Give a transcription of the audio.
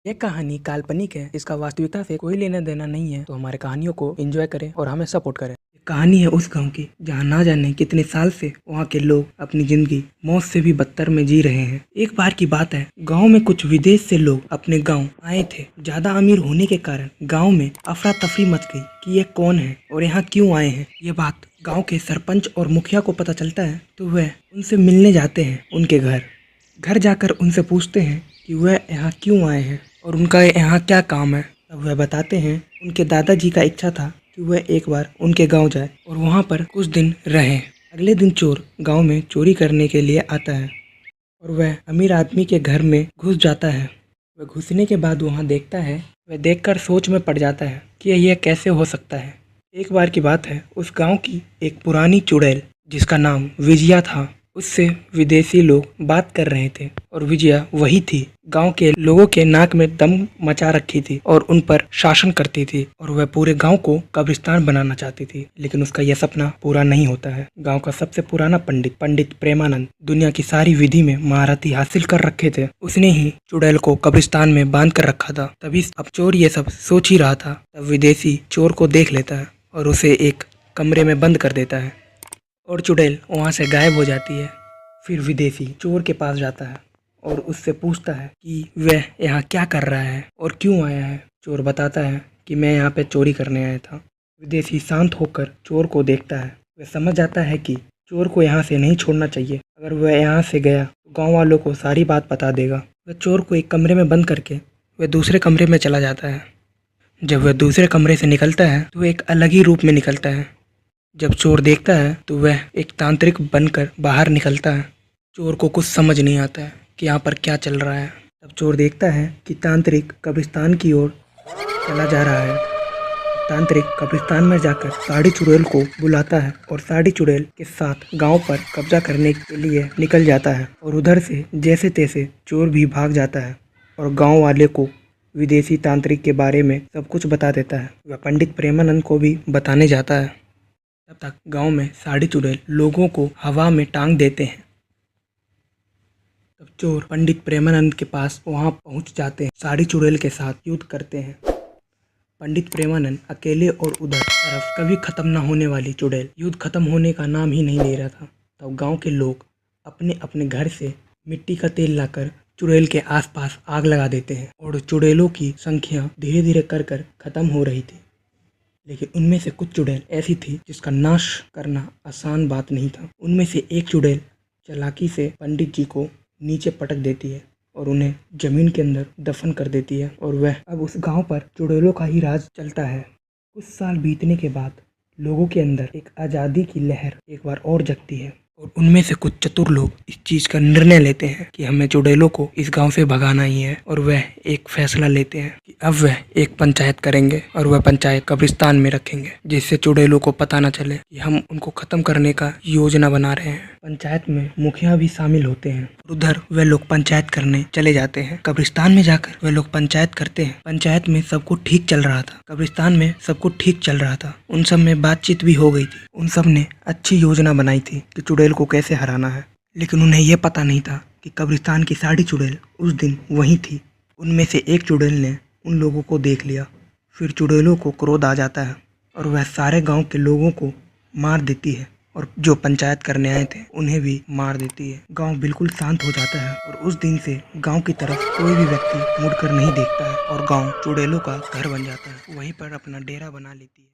ये कहानी काल्पनिक है, इसका वास्तविकता से कोई लेना देना नहीं है। तो हमारे कहानियों को एंजॉय करें और हमें सपोर्ट करें। ये कहानी है उस गांव की जहां ना जाने कितने साल से वहां के लोग अपनी जिंदगी मौत से भी बदतर में जी रहे हैं। एक बार की बात है, गांव में कुछ विदेश से लोग अपने गांव आए थे। ज्यादा अमीर होने के कारण गांव में अफरा तफरी मच गई कि ये कौन है और यहाँ क्यों आए हैं। ये बात गाँव के सरपंच और मुखिया को पता चलता है तो वह उनसे मिलने जाते हैं। उनके घर जाकर उनसे पूछते हैं कि वह यहाँ क्यों आए हैं और उनका यहाँ क्या काम है। तब वह बताते हैं उनके दादाजी का इच्छा था कि वह एक बार उनके गांव जाए और वहाँ पर कुछ दिन रहें। अगले दिन चोर गांव में चोरी करने के लिए आता है और वह अमीर आदमी के घर में घुस जाता है। वह घुसने के बाद वहाँ देखता है, वह देखकर सोच में पड़ जाता है कि यह कैसे हो सकता है। एक बार की बात है, उस गांव की एक पुरानी चुड़ैल जिसका नाम विजया था, उससे विदेशी लोग बात कर रहे थे और विजया वही थी। गांव के लोगों के नाक में दम मचा रखी थी और उन पर शासन करती थी और वह पूरे गांव को कब्रिस्तान बनाना चाहती थी। लेकिन उसका यह सपना पूरा नहीं होता है। गांव का सबसे पुराना पंडित प्रेमानंद दुनिया की सारी विधि में महारथी हासिल कर रखे थे। उसने ही चुड़ैल को कब्रिस्तान में बांध कर रखा था। तभी अब चोर ये सब सोच ही रहा था, तब विदेशी चोर को देख लेता है और उसे एक कमरे में बंद कर देता है और चुड़ैल वहाँ से गायब हो जाती है। फिर विदेशी चोर के पास जाता है और उससे पूछता है कि वह यहाँ क्या कर रहा है और क्यों आया है। चोर बताता है कि मैं यहाँ पे चोरी करने आया था। विदेशी शांत होकर चोर को देखता है। वह समझ जाता है कि चोर को यहाँ से नहीं छोड़ना चाहिए। अगर वह यहाँ से गया तो गाँव वालों को सारी बात बता देगा। वह चोर को एक कमरे में बंद करके वह दूसरे कमरे में चला जाता है। जब वह दूसरे कमरे से निकलता है तो एक अलग ही रूप में निकलता है। जब चोर देखता है तो वह एक तांत्रिक बनकर बाहर निकलता है। चोर को कुछ समझ नहीं आता है कि यहाँ पर क्या चल रहा है। तब चोर देखता है कि तांत्रिक कब्रिस्तान की ओर चला जा रहा है। तांत्रिक कब्रिस्तान में जाकर साड़ी चुड़ैल को बुलाता है और साड़ी चुड़ैल के साथ गांव पर कब्जा करने के लिए निकल जाता है और उधर से जैसे तैसे चोर भी भाग जाता है और गाँव वाले को विदेशी तांत्रिक के बारे में सब कुछ बता देता है। वह पंडित प्रेमानंद को भी बताने जाता है। तब तक गांव में साड़ी चुड़ैल लोगों को हवा में टांग देते हैं। तब चोर पंडित प्रेमानंद के पास वहां पहुंच जाते हैं, साड़ी चुड़ैल के साथ युद्ध करते हैं। पंडित प्रेमानंद अकेले और उधर तरफ कभी खत्म न होने वाली चुड़ैल युद्ध खत्म होने का नाम ही नहीं ले रहा था। तब गांव के लोग अपने अपने घर से मिट्टी का तेल लाकर चुड़ैल के आसपास आग लगा देते हैं और चुड़ैलों की संख्या धीरे धीरे कर खत्म हो रही थी। लेकिन उनमें से कुछ चुड़ैल ऐसी थी जिसका नाश करना आसान बात नहीं था। उनमें से एक चुड़ैल चालाकी से पंडित जी को नीचे पटक देती है और उन्हें जमीन के अंदर दफन कर देती है और वह अब उस गांव पर चुड़ैलों का ही राज चलता है। कुछ साल बीतने के बाद लोगों के अंदर एक आज़ादी की लहर एक बार और जगती है और उनमें से कुछ चतुर लोग इस चीज़ का निर्णय लेते हैं कि हमें चुड़ैलों को इस गांव से भगाना ही है। और वह एक फैसला लेते हैं कि अब वह एक पंचायत करेंगे और वह पंचायत कब्रिस्तान में रखेंगे, जिससे चुड़ैलों को पता न चले कि हम उनको खत्म करने का योजना बना रहे हैं। पंचायत में मुखिया भी शामिल होते हैं। उधर वे लोग पंचायत करने चले जाते हैं। कब्रिस्तान में जाकर वे लोग पंचायत करते हैं। पंचायत में सब कुछ ठीक चल रहा था। कब्रिस्तान में सब कुछ ठीक चल रहा था। उन सब में बातचीत भी हो गई थी। उन सब ने अच्छी योजना बनाई थी कि चुड़ैल को कैसे हराना है। लेकिन उन्हें यह पता नहीं था कि कब्रिस्तान की साड़ी चुड़ैल उस दिन वहीं थी। उनमें से एक चुड़ैल ने उन लोगों को देख लिया। फिर चुड़ैलों को क्रोध आ जाता है और वह सारे गांव के लोगों को मार देती है और जो पंचायत करने आए थे उन्हें भी मार देती है। गांव बिल्कुल शांत हो जाता है और उस दिन से गांव की तरफ कोई भी व्यक्ति मुड़कर नहीं देखता है और गांव चुड़ैलों का घर बन जाता है। वहीं पर अपना डेरा बना लेती है।